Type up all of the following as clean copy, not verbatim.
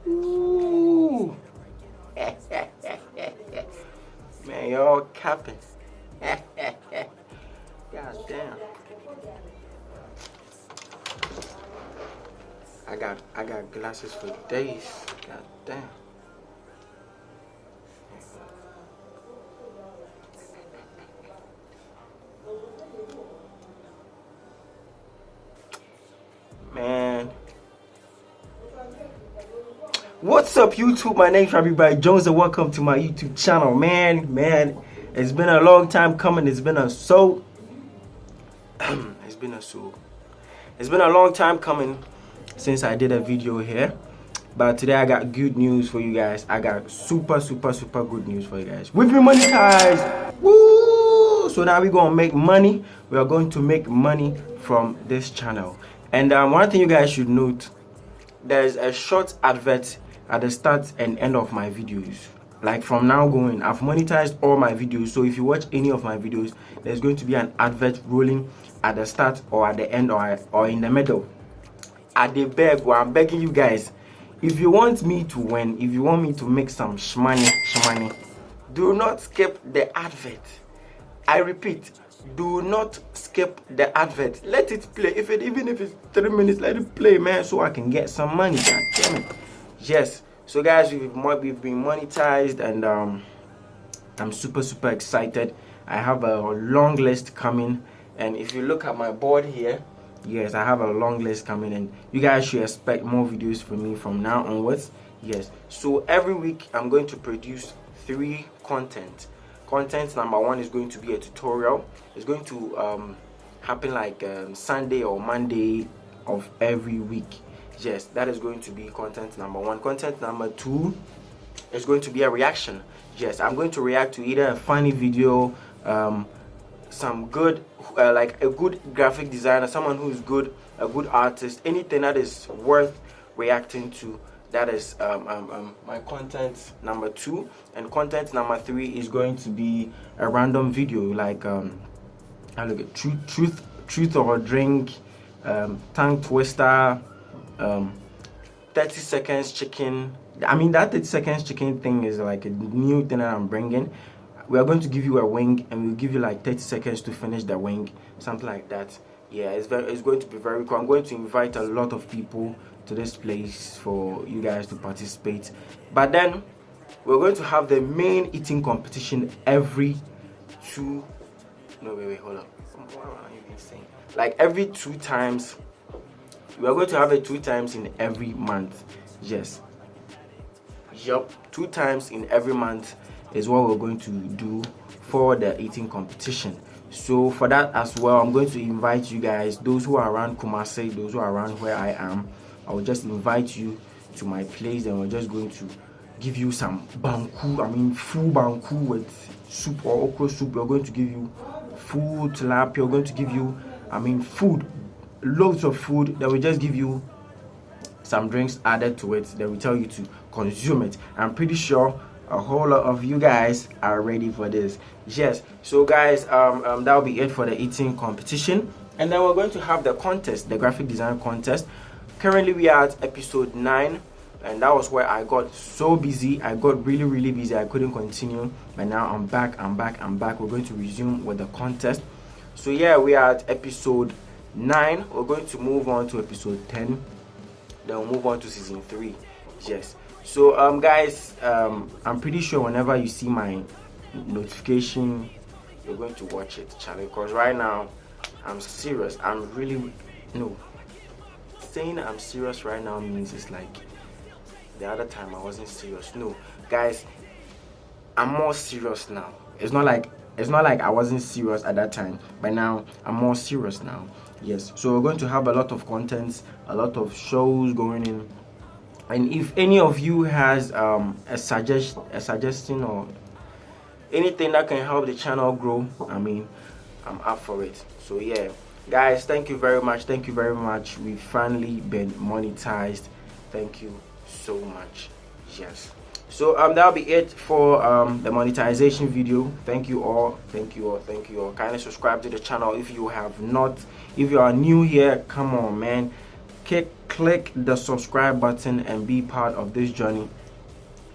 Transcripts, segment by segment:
Ooh. Man, y'all capping. God damn. I got glasses for days. God damn. Man. What's up, YouTube? My name's Everybody Jones and welcome to my YouTube channel. Man, it's been a long time coming. It's been a long time coming since I did a video here. But today I got good news for you guys. I got super good news for you guys. We've been monetized. Woo! So now we're gonna make money. We are going to make money from this channel. And one thing you guys should note, there's a short advert at the start and end of my videos. Like from now going, I've monetized all my videos, so if you watch any of my videos, there's going to be an advert rolling at the start or at the end or in the middle. I'm begging you guys, if you want me to win, if you want me to make some shmoney, do not skip the advert. I repeat, do not skip the advert. Let it play. Even if it's 3 minutes, let it play, man, so I can get some money. God damn it. Yes. So guys, we've been monetized, and I'm super excited. I have a long list coming, and if you look at my board here, yes, I have a long list coming, and you guys should expect more videos from me from now onwards. Yes. So every week I'm going to produce 3 content. Content number 1 is going to be a tutorial. It's going to happen like Sunday or Monday of every week. Yes, that is going to be content number 1. Content number 2 is going to be a reaction. Yes, I'm going to react to either a funny video, some good, like a good graphic designer, someone who is good, a good artist, anything that is worth reacting to. That is my content number 2, and content number 3 is going to be a random video, like I look at truth or drink, tongue twister, 30 seconds chicken. I mean, that 30 seconds chicken thing is like a new thing that I'm bringing. We are going to give you a wing, and we'll give you like 30 seconds to finish the wing, something like that. Yeah, it's going to be very cool. I'm going to invite a lot of people to this place for you guys to participate. But then we're going to have the main eating competition every 2. No, wait, hold up. What are you saying? Like every 2 times. We are going to have it 2 times in every month. Yes. Yup. 2 times in every month is what we're going to do for the eating competition. So for that as well, I'm going to invite you guys, those who are around Kumasi, those who are around where I am. I will just invite you to my place, and we're just going to give you some banku. I mean, full banku with soup or okra soup. We're going to give you full tilapia. We're going to give you, I mean, food, loads of food. Then we just give you some drinks added to it. Then we tell you to consume it. I'm pretty sure a whole lot of you guys are ready for this. Yes. So guys, that'll be it for the eating competition, and then we're going to have the contest, the graphic design contest. Currently we are at episode 9, and that was where I got so busy. I got really busy. I couldn't continue, but now I'm back. We're going to resume with the contest. So yeah, we are at episode 9. We're going to move on to episode 10, then we'll move on to season 3. Yes. So guys, I'm pretty sure whenever you see my notification, you're going to watch it, Charlie, because right now I'm serious. I'm really saying I'm serious right now means it's like the other time I wasn't serious. No, guys, I'm more serious now. It's not like I wasn't serious at that time, but now I'm more serious now. Yes. So we're going to have a lot of contents, a lot of shows going in. And if any of you has a suggestion or anything that can help the channel grow, I mean, I'm up for it. So yeah, guys, thank you very much. We've finally been monetized. Thank you so much. Yes. So that'll be it for the monetization video. Thank you all. Kindly subscribe to the channel if you have not. If you are new here, come on, man, click the subscribe button and be part of this journey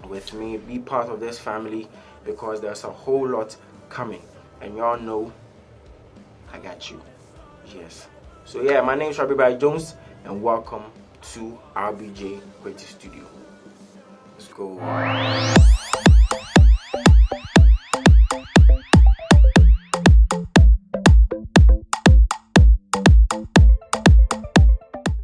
with me. Be part of this family, because there's a whole lot coming, and y'all know I got you. Yes. So yeah, my name is Rabbi Jones, and welcome to RBJ Creative Studio. Let's go.